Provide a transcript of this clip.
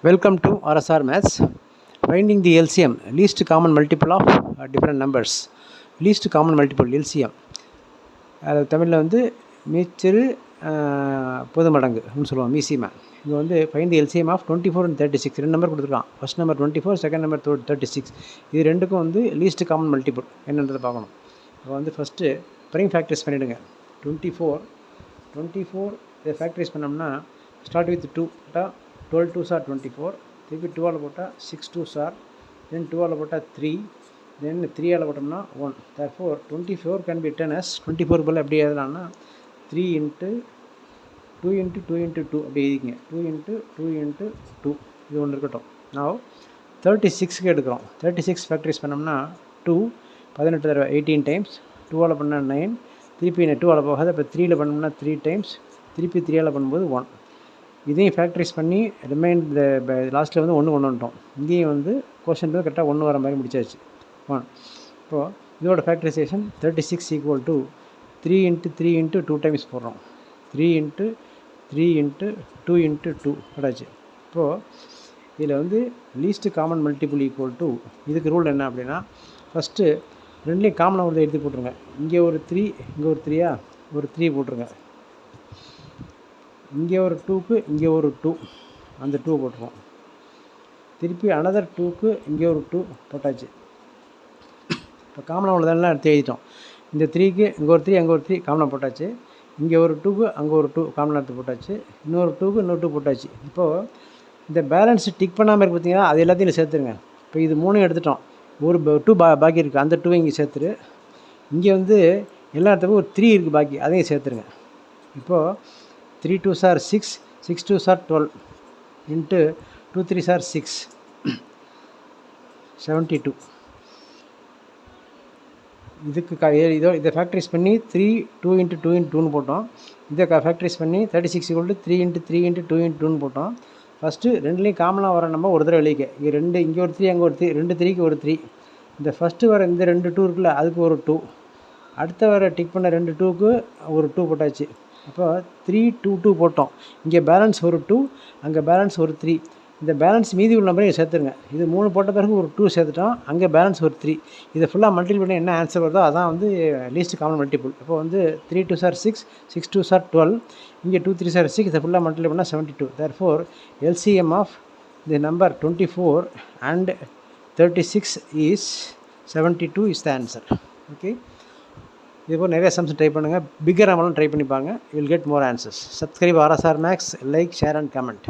Welcome to RSR Maths. Finding the LCM, least common multiple of different numbers. Least common multiple LCM. அது தமிழில் வந்து மீச்சிறு பொது மடங்குன்னு சொல்லுவோம், மீசிமா. இங்கே வந்து find the LCM of 24 and 36 ரெண்டு நம்பர் கொடுத்துருக்கான். First number 24, second number 36. இது ரெண்டுக்கும் வந்து லீஸ்ட் காமன் மல்டிபிள் என்னன்றதை பார்க்கணும். இப்போ வந்து ஃபஸ்ட்டு ப்ரைம் ஃபேக்டரைஸ் பண்ணிவிடுங்க. 24 இதை ஃபேக்டரைஸ் பண்ணோம்னா ஸ்டார்ட் வித் 2 போட்டால் 12 2s are 24, திருப்பி 2 போட்டால் 6 2s are, தென் 2 போட்டால் 3, தென் 3 போட்டோம்னா 1. therefore 24 can be written as 24 பதில் எப்படி எழுதலாம்னா 3 into 2 into 2 into 2 அப்படி எழுதிங்க. 2 into 2 into 2 இது ஒன்று இருக்கட்டும். நான் 36க்கு எடுக்கிறோம். 36 ஃபேக்டரைஸ் பண்ணோம்னா 2 18 தடவை 18 டைம்ஸ், 2 பண்ணால் 9, திருப்பி 2 போகாது. அப்போ 3 பண்ணோம்னா 3 டைம்ஸ், திருப்பி 3 பண்ணும்போது 1. இதையும் ஃபேக்டரைஸ் பண்ணி லாஸ்ட்டில் வந்து 1 கொண்டு வந்துட்டோம். இங்கேயும் வந்து கோஷன் கரெக்டாக 1 வர மாதிரி முடிச்சாச்சு. 1. இப்போது இதோட factorisation 36 equal to 3 into 3 into 2 times போடுறோம். 3 into 3 into 2 into 2 போட்டாச்சு. இப்போது இதில் வந்து least common multiple equal to, இதுக்கு ரூல் என்ன அப்படின்னா, ஃபஸ்ட்டு ரெண்டுலேயும் காமனாக ஒரு எடுத்து போட்டுருங்க. இங்கே ஒரு 3, இங்கே ஒரு 3 ஒரு 3 போட்டுருங்க. இங்கே ஒரு 2க்கு இங்கே ஒரு 2, அந்த 2 போட்டுருவோம். திருப்பி அனதர் 2க்கு இங்கே ஒரு 2 போட்டாச்சு. இப்போ காமனாக உள்ளதெல்லாம் எடுத்து எழுதிட்டோம். இந்த 3க்கு இங்கே ஒரு 3 அங்கே ஒரு 3 காமனாக போட்டாச்சு. இங்கே ஒரு 2க்கு அங்கே ஒரு 2 காமனாக எடுத்து போட்டாச்சு. இன்னொரு 2க்கு இன்னொரு 2 போட்டாச்சு. இப்போது இந்த பேலன்ஸ் டிக் பண்ணாமல் இருக்கு பார்த்தீங்கன்னா, அது எல்லாத்தையும் சேர்த்துருங்க. இப்போ இது 3 எடுத்துட்டோம். ஒரு 2 பாக்கி இருக்குது, அந்த 2 இங்கே சேர்த்துரு. இங்கே வந்து எல்லா இடத்துக்கும் ஒரு 3 இருக்குது பாக்கி, அதையும் சேர்த்துருங்க. இப்போது 3 2s are 6, 6 2s are 12 into 2 3s are 6, 72. இதுக்கு இதை ஃபேக்டரைஸ் பண்ணி 3 2 into 2 into 2ன்னு போட்டோம். இதை ஃபேக்டரைஸ் பண்ணி 36 = 3 into 3 into 2 into 2ன்னு போட்டோம். ஃபஸ்ட்டு ரெண்டுலேயும் காமனாக வர நம்ம ஒரு தடவை எழுதிக்க. இங்கே ஒரு 3 அங்கே ஒரு 3, 2 3க்கு ஒரு 3. இந்த ஃபஸ்ட்டு வர இந்த 2 2 இருக்குல்ல, அதுக்கு ஒரு 2. அடுத்த வர டிக் பண்ண 2 2க்கு ஒரு 2 போட்டாச்சு. அப்போ 3 2 2 போட்டோம். இங்கே பேலன்ஸ் ஒரு 2, அங்கே பேலன்ஸ் ஒரு 3. இந்த பேலன்ஸ் மீதி உள்ள நம்பரையும் சேர்த்துருங்க. இது 3 போட்ட பிறகு ஒரு 2 சேர்த்துட்டோம், அங்கே பேலன்ஸ் ஒரு 3. இதை ஃபுல்லாக மல்டிபிள் பண்ணி என்ன ஆன்சர் வருதோ அதான் வந்து லீஸ்ட் காமன் மல்டிபிள். இப்போ வந்து 3 2s are 6, 6 2s are 12, இங்கே 2 3s are 6. இதை ஃபுல்லாக மல்டிபிள் பண்ணால் 72. therefore LCM of the number 24 and 36 is 72 is the answer. Okay, இதுபோல் நிறைய சம்ஸ் ட்ரை பண்ணுங்கள். பிக்கர் அமௌண்ட் ட்ரை பண்ணிப்பாங்க. You will get more answers. Subscribe RSR Maths, like, share and comment.